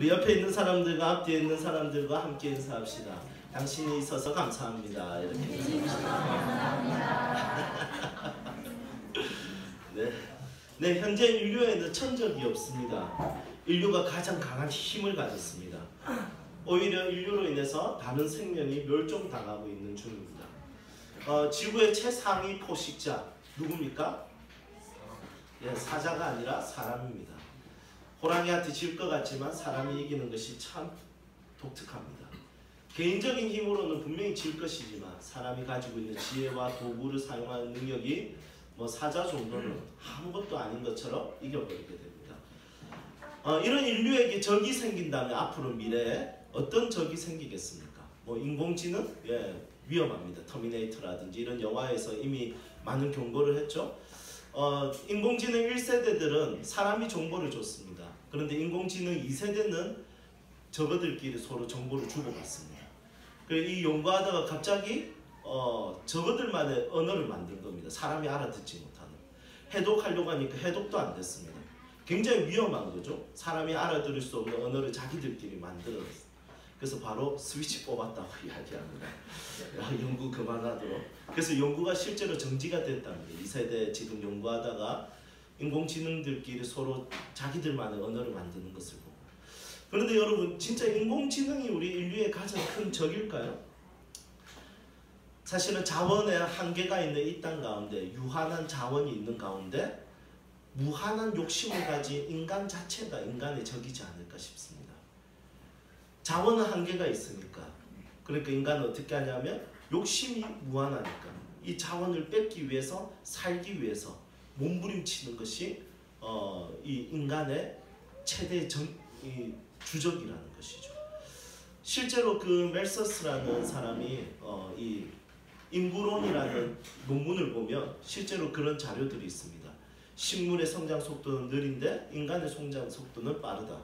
우리 옆에 있는 사람들과 앞뒤에 있는 사람들과 함께 인사합시다. 당신이 있어서 감사합니다. 이렇게 인사합니다. 네, 현재 인류에는 천적이 없습니다. 인류가 가장 강한 힘을 가졌습니다. 오히려 인류로 인해서 다른 생명이 멸종당하고 있는 중입니다. 지구의 최상위 포식자 누굽니까? 예, 사자가 아니라 사람입니다. 호랑이한테 질 것 같지만 사람이 이기는 것이 참 독특합니다. 개인적인 힘으로는 분명히 질 것이지만 사람이 가지고 있는 지혜와 도구를 사용하는 능력이 사자 정도는 아무것도 아닌 것처럼 이겨버리게 됩니다. 이런 인류에게 적이 생긴다면 앞으로 미래에 어떤 적이 생기겠습니까? 인공지능? 예, 위험합니다. 터미네이터라든지 이런 영화에서 이미 많은 경고를 했죠. 인공지능 1세대들은 사람이 정보를 줬습니다. 그런데 인공지능 2세대는 저거들끼리 서로 정보를 주고받습니다. 이 연구하다가 갑자기 저거들만의 언어를 만든 겁니다. 사람이 알아듣지 못하는. 해독하려고 하니까 해독도 안 됐습니다. 굉장히 위험한 거죠. 사람이 알아들을 수 없는 언어를 자기들끼리 만들어냈어요. 그래서 바로 스위치 뽑았다고 이야기합니다. 연구 그만하도록. 그래서 연구가 실제로 정지가 됐답니다. 2세대 지금 연구하다가 인공지능들끼리 서로 자기들만의 언어를 만드는 것을 보고. 그런데 여러분, 진짜 인공지능이 우리 인류의 가장 큰 적일까요? 사실은 자원의 한계가 있는 이 땅 가운데, 유한한 자원이 있는 가운데 무한한 욕심을 가진 인간 자체가 인간의 적이지 않을까 싶습니다. 자원은 한계가 있으니까. 그러니까 인간은 어떻게 하냐면 욕심이 무한하니까 이 자원을 뺏기 위해서, 살기 위해서 몸부림치는 것이 이 인간의 최대 주적이라는 것이죠. 실제로 그 멜서스라는 사람이 이 인구론이라는 논문을 보면 실제로 그런 자료들이 있습니다. 식물의 성장 속도는 느린데 인간의 성장 속도는 빠르다.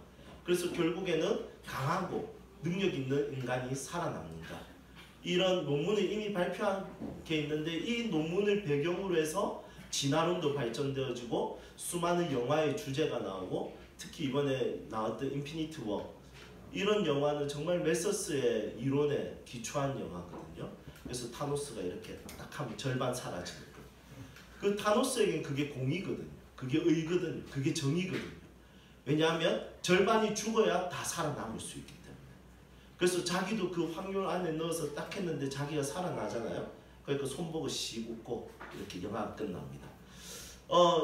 그래서 결국에는 강하고 능력 있는 인간이 살아남는다. 이런 논문을 이미 발표한 게 있는데 이 논문을 배경으로 해서 진화론도 발전되어지고 수많은 영화의 주제가 나오고 특히 이번에 나왔던 인피니티 워, 이런 영화는 정말 멜서스의 이론에 기초한 영화거든요. 그래서 타노스가 이렇게 딱 하면 절반 사라지는 거예요. 그 타노스에겐 그게 공이거든요. 그게 의거든요. 그게 정의거든요. 왜냐하면 절반이 죽어야 다 살아남을 수 있기 때문에. 그래서 자기도 그 확률 안에 넣어서 딱 했는데 자기가 살아나잖아요. 그러니까 손보고 씩 웃고 이렇게 영화가 끝납니다.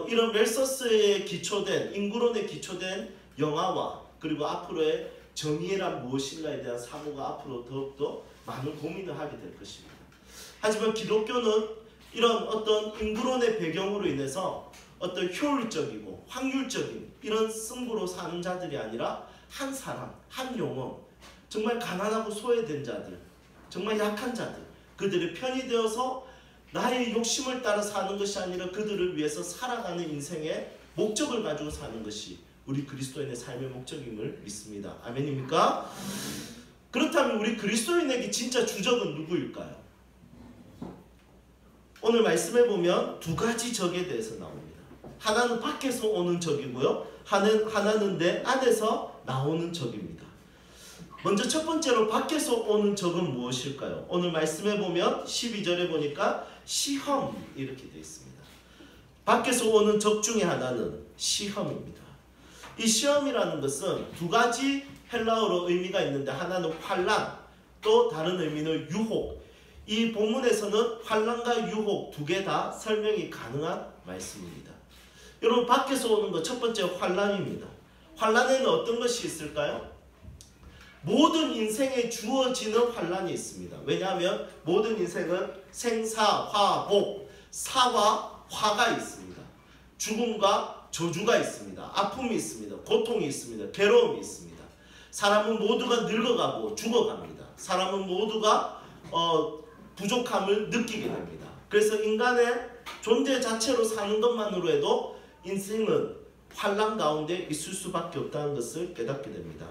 이런 멜서스에 기초된, 인구론에 기초된 영화와 그리고 앞으로의 정의란 무엇인가에 대한 사고가 앞으로 더욱더 많은 고민을 하게 될 것입니다. 하지만 기독교는 이런 어떤 인구론의 배경으로 인해서 어떤 효율적이고 확률적인 이런 승부로 사는 자들이 아니라 한 사람, 한 영혼, 정말 가난하고 소외된 자들, 정말 약한 자들, 그들의 편이 되어서 나의 욕심을 따라 사는 것이 아니라 그들을 위해서 살아가는 인생의 목적을 가지고 사는 것이 우리 그리스도인의 삶의 목적임을 믿습니다. 아멘입니까? 그렇다면 우리 그리스도인에게 진짜 주적은 누구일까요? 오늘 말씀해 보면 두 가지 적에 대해서 나옵니다. 하나는 밖에서 오는 적이고요. 하나는 내 안에서 나오는 적입니다. 먼저 첫 번째로 밖에서 오는 적은 무엇일까요? 오늘 말씀해 보면 12절에 보니까 시험 이렇게 되어 있습니다. 밖에서 오는 적 중에 하나는 시험입니다. 이 시험이라는 것은 두 가지 헬라어로 의미가 있는데 하나는 환난, 또 다른 의미는 유혹. 이 본문에서는 환난과 유혹 두 개 다 설명이 가능한 말씀입니다. 여러분, 밖에서 오는 것 첫 번째 환난입니다. 환난에는 어떤 것이 있을까요? 모든 인생에 주어지는 환난이 있습니다. 왜냐하면 모든 인생은 생사, 화, 복, 사와 화가 있습니다. 죽음과 저주가 있습니다. 아픔이 있습니다. 고통이 있습니다. 괴로움이 있습니다. 사람은 모두가 늙어가고 죽어갑니다. 사람은 모두가 부족함을 느끼게 됩니다. 그래서 인간의 존재 자체로 사는 것만으로 해도 인생은 환난 가운데 있을 수밖에 없다는 것을 깨닫게 됩니다.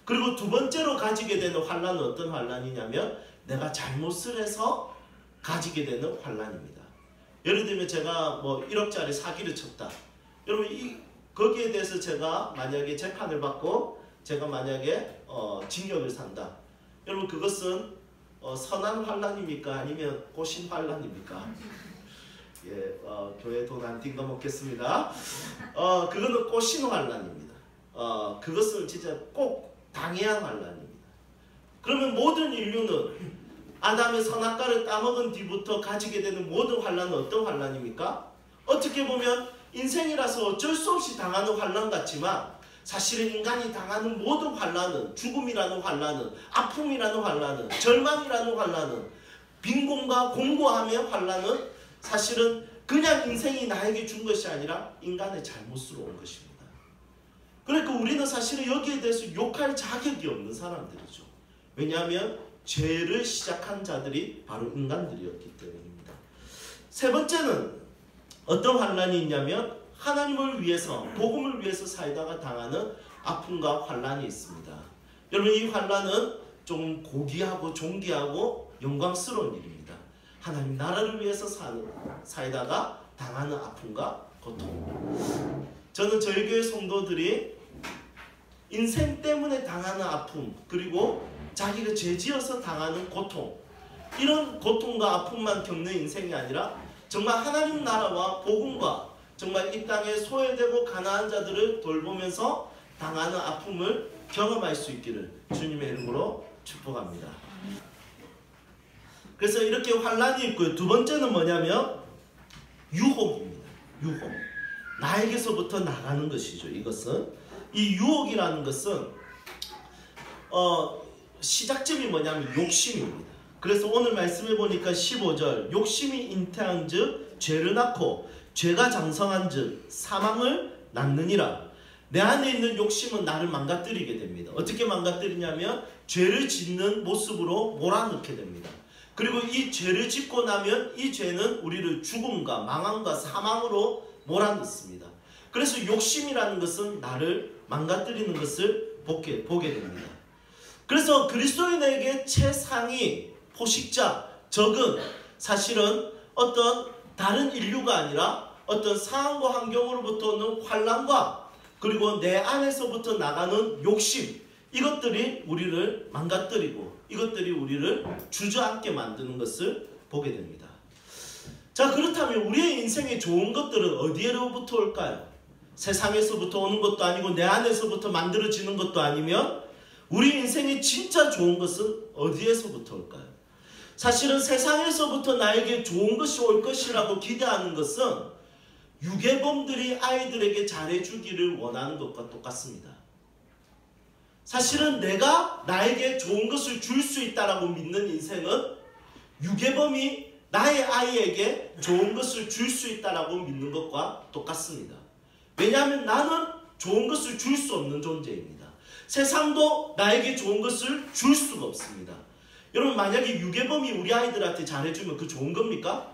그리고 두 번째로 가지게 되는 환난은 어떤 환난이냐면 내가 잘못을 해서 가지게 되는 환난입니다. 예를 들면 제가 1억짜리 사기를 쳤다. 여러분, 거기에 대해서 제가 만약에 재판을 받고 제가 만약에 징역을 산다. 여러분 그것은 선한 환란입니까? 아니면 꼬신 환란입니까? 예, 교회 돈 안 띵거 먹겠습니다. 그거는 꼬신 환란입니다. 그것을 진짜 꼭 당해야 할 환란입니다. 그러면 모든 인류는 아담의 선악과를 따먹은 뒤부터 가지게 되는 모든 환란은 어떤 환란입니까? 어떻게 보면 인생이라서 어쩔 수 없이 당하는 환란 같지만 사실은 인간이 당하는 모든 환란은 죽음이라는 환란은 아픔이라는 환란은 절망이라는 환란은 빈곤과 공고함의 환란은 사실은 그냥 인생이 나에게 준 것이 아니라 인간의 잘못으로 온 것입니다. 그러니까 우리는 사실은 여기에 대해서 욕할 자격이 없는 사람들이죠. 왜냐하면 죄를 시작한 자들이 바로 인간들이었기 때문입니다. 세 번째는 어떤 환란이 있냐면 하나님을 위해서 복음을 위해서 살다가 당하는 아픔과 환란이 있습니다. 여러분 이 환란은 좀 고귀하고 존귀하고 영광스러운 일입니다. 하나님 나라를 위해서 살다가 당하는 아픔과 고통. 저는 저희 교회 성도들이 인생 때문에 당하는 아픔 그리고 자기가 죄지어서 당하는 고통 이런 고통과 아픔만 겪는 인생이 아니라 정말 하나님 나라와 복음과 정말 이 땅에 소외되고 가난한 자들을 돌보면서 당하는 아픔을 경험할 수 있기를 주님의 이름으로 축복합니다. 그래서 이렇게 환란이 있고요. 두 번째는 뭐냐면 유혹입니다. 유혹. 나에게서부터 나가는 것이죠. 이것은 이 유혹이라는 것은 시작점이 뭐냐면 욕심입니다. 그래서 오늘 말씀해 보니까 15절 욕심이 잉태한 즉 죄를 낳고 죄가 장성한 즉 사망을 낳느니라. 내 안에 있는 욕심은 나를 망가뜨리게 됩니다. 어떻게 망가뜨리냐면 죄를 짓는 모습으로 몰아넣게 됩니다. 그리고 이 죄를 짓고 나면 이 죄는 우리를 죽음과 망함과 사망으로 몰아넣습니다. 그래서 욕심이라는 것은 나를 망가뜨리는 것을 보게 됩니다. 그래서 그리스도인에게 최상위 포식자, 적은 사실은 어떤 다른 인류가 아니라 어떤 상황과 환경으로부터 오는 환란과 그리고 내 안에서부터 나가는 욕심 이것들이 우리를 망가뜨리고 이것들이 우리를 주저앉게 만드는 것을 보게 됩니다. 자 그렇다면 우리의 인생에 좋은 것들은 어디로부터 올까요? 세상에서부터 오는 것도 아니고 내 안에서부터 만들어지는 것도 아니면 우리 인생에 진짜 좋은 것은 어디에서부터 올까요? 사실은 세상에서부터 나에게 좋은 것이 올 것이라고 기대하는 것은 유괴범들이 아이들에게 잘해주기를 원하는 것과 똑같습니다. 사실은 내가 나에게 좋은 것을 줄 수 있다라고 믿는 인생은 유괴범이 나의 아이에게 좋은 것을 줄 수 있다라고 믿는 것과 똑같습니다. 왜냐하면 나는 좋은 것을 줄 수 없는 존재입니다. 세상도 나에게 좋은 것을 줄 수가 없습니다. 여러분 만약에 유괴범이 우리 아이들한테 잘해주면 그 좋은 겁니까?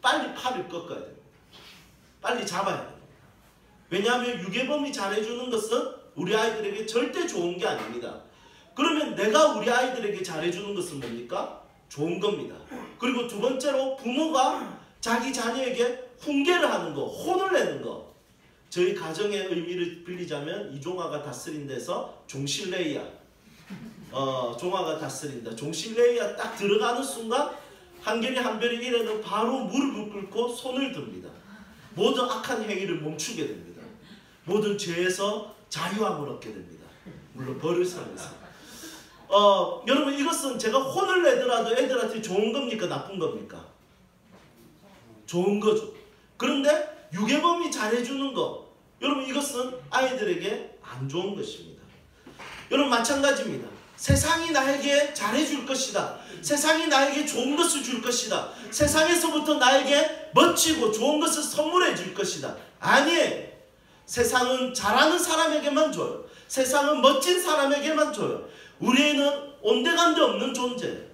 빨리 팔을 꺾어야 됩니다. 빨리 잡아야 됩니다. 왜냐하면 유괴범이 잘해주는 것은 우리 아이들에게 절대 좋은 게 아닙니다. 그러면 내가 우리 아이들에게 잘해주는 것은 뭡니까? 좋은 겁니다. 그리고 두 번째로 부모가 자기 자녀에게 훈계를 하는 거, 혼을 내는 거. 저희 가정의 의미를 빌리자면 이종화가 다스린 데서 종실레이야. 종화가 다스린다. 종실레이야 딱 들어가는 순간 한결이 한별이 이래는 바로 무릎을 꿇고 손을 듭니다. 모든 악한 행위를 멈추게 됩니다. 모든 죄에서 자유함을 얻게 됩니다. 물론 벌을 상해서. 여러분 이것은 제가 혼을 내더라도 애들한테 좋은 겁니까? 나쁜 겁니까? 좋은 거죠. 그런데 유괴범이 잘해주는 거 여러분 이것은 아이들에게 안 좋은 것입니다. 여러분 마찬가지입니다. 세상이 나에게 잘해줄 것이다. 세상이 나에게 좋은 것을 줄 것이다. 세상에서부터 나에게 멋지고 좋은 것을 선물해 줄 것이다. 아니에요. 세상은 잘하는 사람에게만 줘요. 세상은 멋진 사람에게만 줘요. 우리는 온데간데 없는 존재.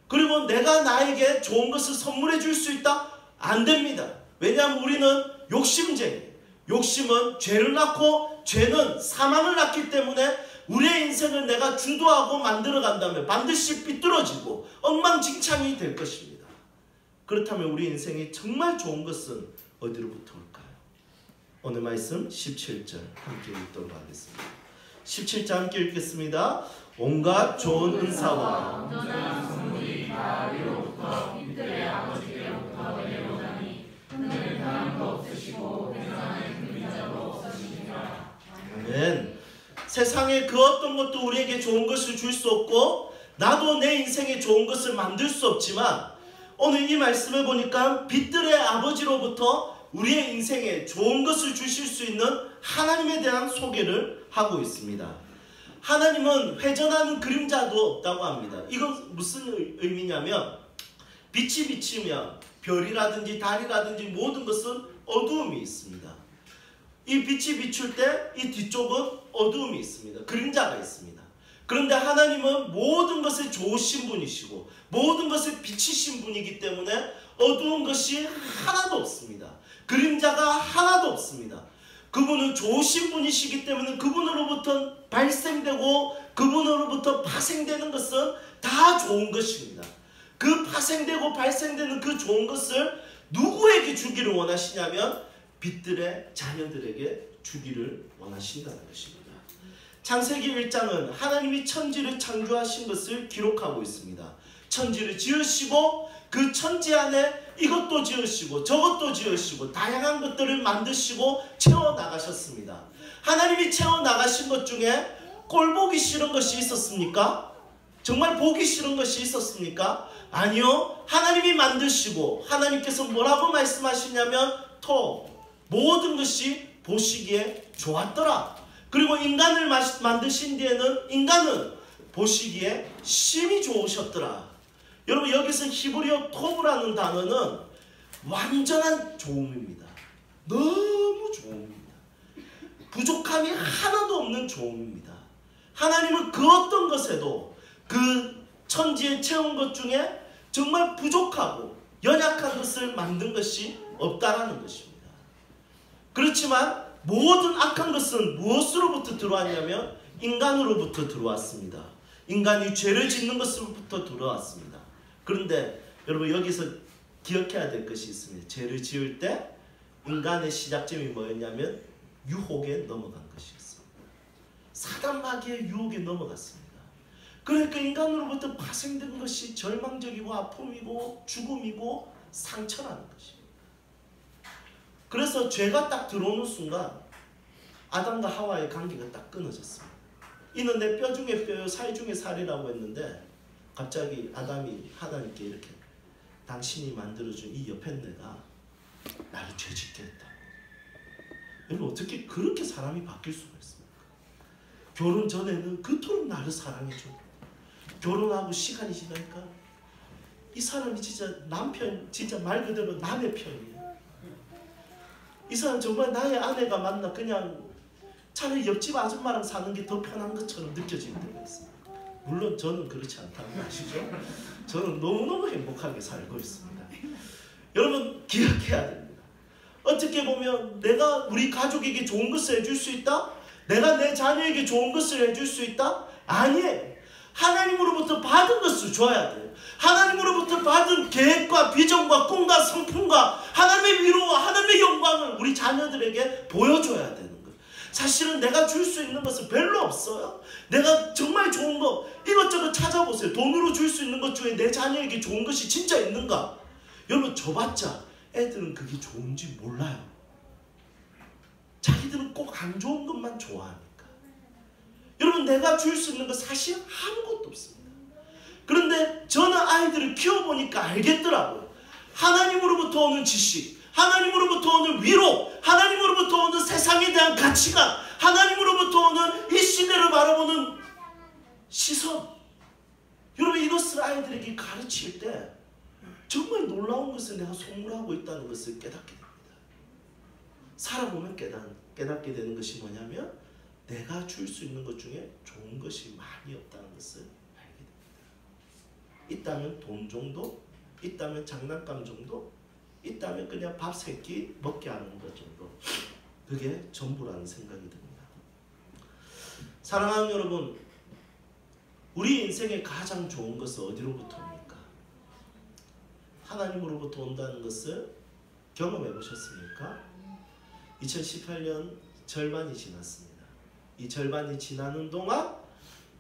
그리고 내가 나에게 좋은 것을 선물해 줄 수 있다? 안 됩니다. 왜냐하면 우리는 욕심쟁이. 욕심은 죄를 낳고 죄는 사망을 낳기 때문에 우리의 인생을 내가 주도하고 만들어 간다면 반드시 삐뚤어지고 엉망진창이 될 것입니다. 그렇다면 우리 인생이 정말 좋은 것은 어디로부터 올까요? 오늘 말씀 17절 함께 읽도록 하겠습니다. 17절 함께 읽겠습니다. 온갖 좋은 은사와 온전한 선물이 다 위로부터 빛들의 아버지께로부터 내려오나니 그는 변함도 없으시고 변함의 그림자도 없으시니라. 아멘. 세상에 그 어떤 것도 우리에게 좋은 것을 줄 수 없고 나도 내 인생에 좋은 것을 만들 수 없지만 오늘 이 말씀을 보니까 빛들의 아버지로부터 우리의 인생에 좋은 것을 주실 수 있는 하나님에 대한 소개를 하고 있습니다. 하나님은 회전하는 그림자도 없다고 합니다. 이건 무슨 의미냐면 빛이 비치면 별이라든지 달이라든지 모든 것은 어두움이 있습니다. 이 빛이 비출 때 이 뒤쪽은 어두움이 있습니다. 그림자가 있습니다. 그런데 하나님은 모든 것에 좋으신 분이시고 모든 것에 비치신 분이기 때문에 어두운 것이 하나도 없습니다. 그림자가 하나도 없습니다. 그분은 좋으신 분이시기 때문에 그분으로부터 발생되고 그분으로부터 파생되는 것은 다 좋은 것입니다. 그 파생되고 발생되는 그 좋은 것을 누구에게 주기를 원하시냐면 빛들의 자녀들에게 주기를 원하신다는 것입니다. 창세기 1장은 하나님이 천지를 창조하신 것을 기록하고 있습니다. 천지를 지으시고 그 천지 안에 이것도 지으시고 저것도 지으시고 다양한 것들을 만드시고 채워나가셨습니다. 하나님이 채워나가신 것 중에 꼴보기 싫은 것이 있었습니까? 정말 보기 싫은 것이 있었습니까? 아니요. 하나님이 만드시고 하나님께서 뭐라고 말씀하시냐면 모든 것이 보시기에 좋았더라. 그리고 인간을 만드신 뒤에는 인간은 보시기에 심히 좋으셨더라. 여러분 여기서 히브리어 토브라는 단어는 완전한 좋음입니다. 너무 좋음입니다. 부족함이 하나도 없는 좋음입니다. 하나님은 그 어떤 것에도 그 천지에 채운 것 중에 정말 부족하고 연약한 것을 만든 것이 없다라는 것입니다. 그렇지만 모든 악한 것은 무엇으로부터 들어왔냐면 인간으로부터 들어왔습니다. 인간이 죄를 짓는 것으로부터 들어왔습니다. 그런데 여러분 여기서 기억해야 될 것이 있습니다. 죄를 지을 때 인간의 시작점이 뭐였냐면 유혹에 넘어간 것이었습니다. 사단 마귀의 유혹에 넘어갔습니다. 그러니까 인간으로부터 파생된 것이 절망적이고 아픔이고 죽음이고 상처라는 것입니다. 그래서 죄가 딱 들어오는 순간 아담과 하와의 관계가 딱 끊어졌습니다. 이는 내 뼈 중에 뼈요 살 중에 살이라고 했는데 갑자기 아담이 하나님께 이렇게 당신이 만들어준 이 옆에 내가 나를 죄짓게 했다. 여러분 어떻게 그렇게 사람이 바뀔 수가 있습니까? 결혼 전에는 그토록 나를 사랑해줘. 결혼하고 시간이 지나니까 이 사람이 진짜 남편 진짜 말 그대로 남의 편이에요. 이 사람 정말 나의 아내가 맞나 그냥 차라리 옆집 아줌마랑 사는 게 더 편한 것처럼 느껴지는 때가 있습니다. 물론 저는 그렇지 않다는 거 아시죠? 저는 너무너무 행복하게 살고 있습니다. 여러분 기억해야 됩니다. 어떻게 보면 내가 우리 가족에게 좋은 것을 해줄 수 있다? 내가 내 자녀에게 좋은 것을 해줄 수 있다? 아니에요. 하나님으로부터 받은 것을 줘야 돼요. 하나님으로부터 받은 계획과 비전과 꿈과 성품과 하나님의 위로와 하나님의 영광을 우리 자녀들에게 보여줘야 되는 거예요. 사실은 내가 줄 수 있는 것은 별로 없어요. 내가 정말 좋은 거 이것저것 찾아보세요. 돈으로 줄 수 있는 것 중에 내 자녀에게 좋은 것이 진짜 있는가? 여러분 줘봤자 애들은 그게 좋은지 몰라요. 자기들은 꼭 안 좋은 것만 좋아하니까. 여러분 내가 줄 수 있는 거 사실 아무것도 없습니다. 그런데 저는 아이들을 키워보니까 알겠더라고요. 하나님으로부터 오는 지식, 하나님으로부터 오는 위로, 하나님으로부터 오는 세상에 대한 가치관, 하나님으로부터 오는 이 시대를 바라보는 시선. 여러분 이것을 아이들에게 가르칠 때 정말 놀라운 것을 내가 소물하고 있다는 것을 깨닫게 됩니다. 살아보면 깨닫게 되는 것이 뭐냐면 내가 줄 수 있는 것 중에 좋은 것이 많이 없다는 것을 알게 됩니다. 있다면 돈 정도, 있다면 장난감 정도, 있다면 그냥 밥 세 끼 먹게 하는 것 정도. 그게 전부라는 생각이 듭니다. 사랑하는 여러분, 우리 인생의 가장 좋은 것은 어디로부터 옵니까? 하나님으로부터 온다는 것을 경험해 보셨습니까? 2018년 절반이 지났습니다. 이 절반이 지나는 동안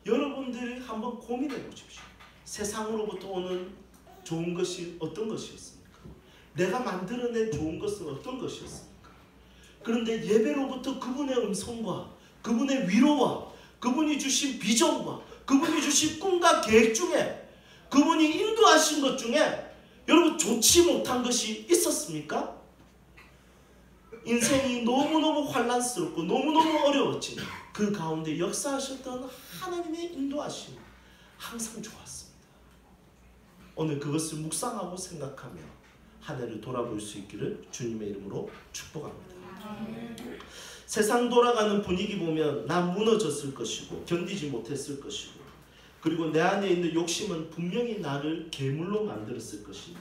여러분들이 한번 고민해 보십시오. 세상으로부터 오는 좋은 것이 어떤 것이었습니까? 내가 만들어낸 좋은 것은 어떤 것이었습니까? 그런데 예배로부터 그분의 음성과 그분의 위로와 그분이 주신 비전과 그분이 주신 꿈과 계획 중에 그분이 인도하신 것 중에 여러분 좋지 못한 것이 있었습니까? 인생이 너무너무 환란스럽고 너무너무 어려웠지만 그 가운데 역사하셨던 하나님의 인도하심 항상 좋았습니다. 오늘 그것을 묵상하고 생각하며 한 해를 돌아볼 수 있기를 주님의 이름으로 축복합니다. 세상 돌아가는 분위기 보면 난 무너졌을 것이고 견디지 못했을 것이고 그리고 내 안에 있는 욕심은 분명히 나를 괴물로 만들었을 것인데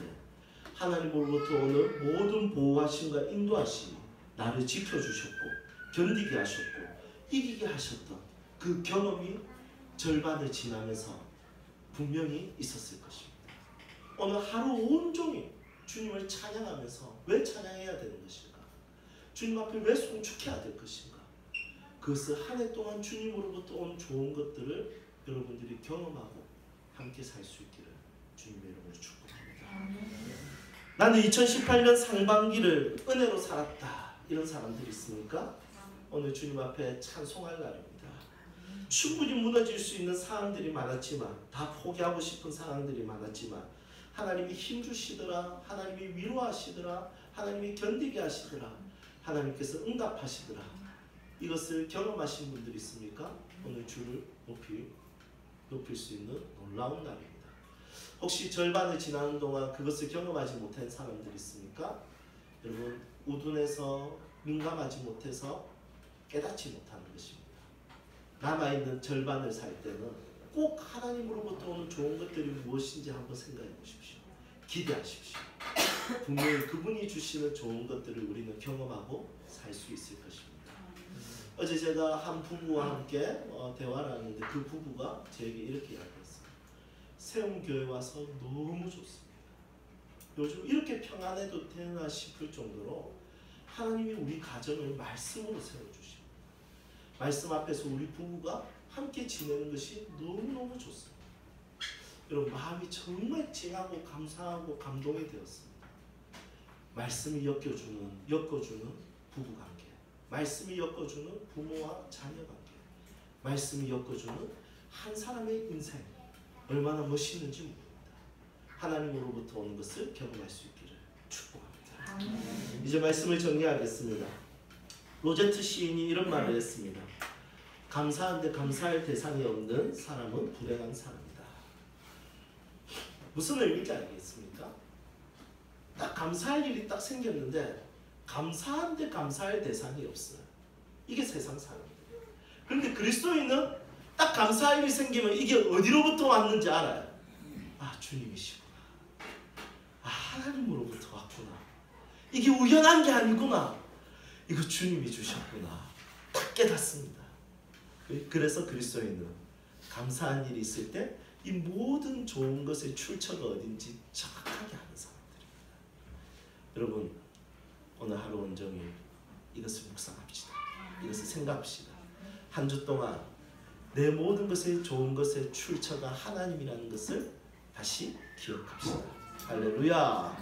하나님으로부터 오는 모든 보호하심과 인도하심이 나를 지켜주셨고 견디게 하셨고 이기게 하셨던 그 경험이 절반을 지나면서 분명히 있었을 것입니다. 오늘 하루 온종일 주님을 찬양하면서 왜 찬양해야 되는 것일까? 주님 앞에 왜 송축해야 될 것인가? 그것을 한 해 동안 주님으로부터 온 좋은 것들을 여러분들이 경험하고 함께 살 수 있기를 주님의 이름으로 축복합니다. 나는 2018년 상반기를 은혜로 살았다. 이런 사람들이 있습니까? 오늘 주님 앞에 찬송할 날입니다. 충분히 무너질 수 있는 상황들이 많았지만 다 포기하고 싶은 상황들이 많았지만 하나님이 힘주시더라. 하나님이 위로하시더라. 하나님이 견디게 하시더라. 하나님께서 응답하시더라. 이것을 경험하신 분들이 있습니까? 오늘 주를 높일 수 있는 놀라운 날입니다. 혹시 절반을 지나는 동안 그것을 경험하지 못한 사람들이 있습니까? 여러분 우둔해서 민감하지 못해서 깨닫지 못하는 것입니다. 남아있는 절반을 살 때는 꼭 하나님으로부터 오는 좋은 것들이 무엇인지 한번 생각해 보십시오. 기대하십시오. 분명히 그분이 주시는 좋은 것들을 우리는 경험하고 살 수 있을 것입니다. 어제 제가 한 부부와 함께 대화를 하는데 그 부부가 저에게 이렇게 이야기했어요. 세움교회 와서 너무 좋습니다. 요즘 이렇게 평안해도 되나 싶을 정도로 하나님이 우리 가정을 말씀으로 세워주십니다. 말씀 앞에서 우리 부부가 함께 지내는 것이 너무너무 좋습니다. 여러분 마음이 정말 찡하고 감사하고 감동이 되었습니다. 말씀이 엮어주는 부부관계, 말씀이 엮어주는 부모와 자녀관계, 말씀이 엮어주는 한 사람의 인생 얼마나 멋있는지 모릅니다. 하나님으로부터 오는 것을 경험할 수 있기를 축복합니다. 이제 말씀을 정리하겠습니다. 로제트 시인이 이런 말을 했습니다. 감사한데 감사할 대상이 없는 사람은 불행한 사람이다. 무슨 의미인지 알겠습니까? 딱 감사할 일이 딱 생겼는데 감사한데 감사할 대상이 없어요. 이게 세상 사람들이에요. 그런데 그리스도인은 딱 감사할 일이 생기면 이게 어디로부터 왔는지 알아요. 아, 주님이시구나. 아, 하나님으로부터 왔구나. 이게 우연한 게 아니구나. 이거 주님이 주셨구나. 딱 깨닫습니다. 그래서 그리스도인은 감사한 일이 있을 때 이 모든 좋은 것의 출처가 어딘지 정확하게 아는 사람들입니다. 여러분 오늘 하루 온종일 이것을 묵상합시다. 이것을 생각합시다. 한 주 동안 내 모든 것의 좋은 것의 출처가 하나님이라는 것을 다시 기억합시다. 할렐루야.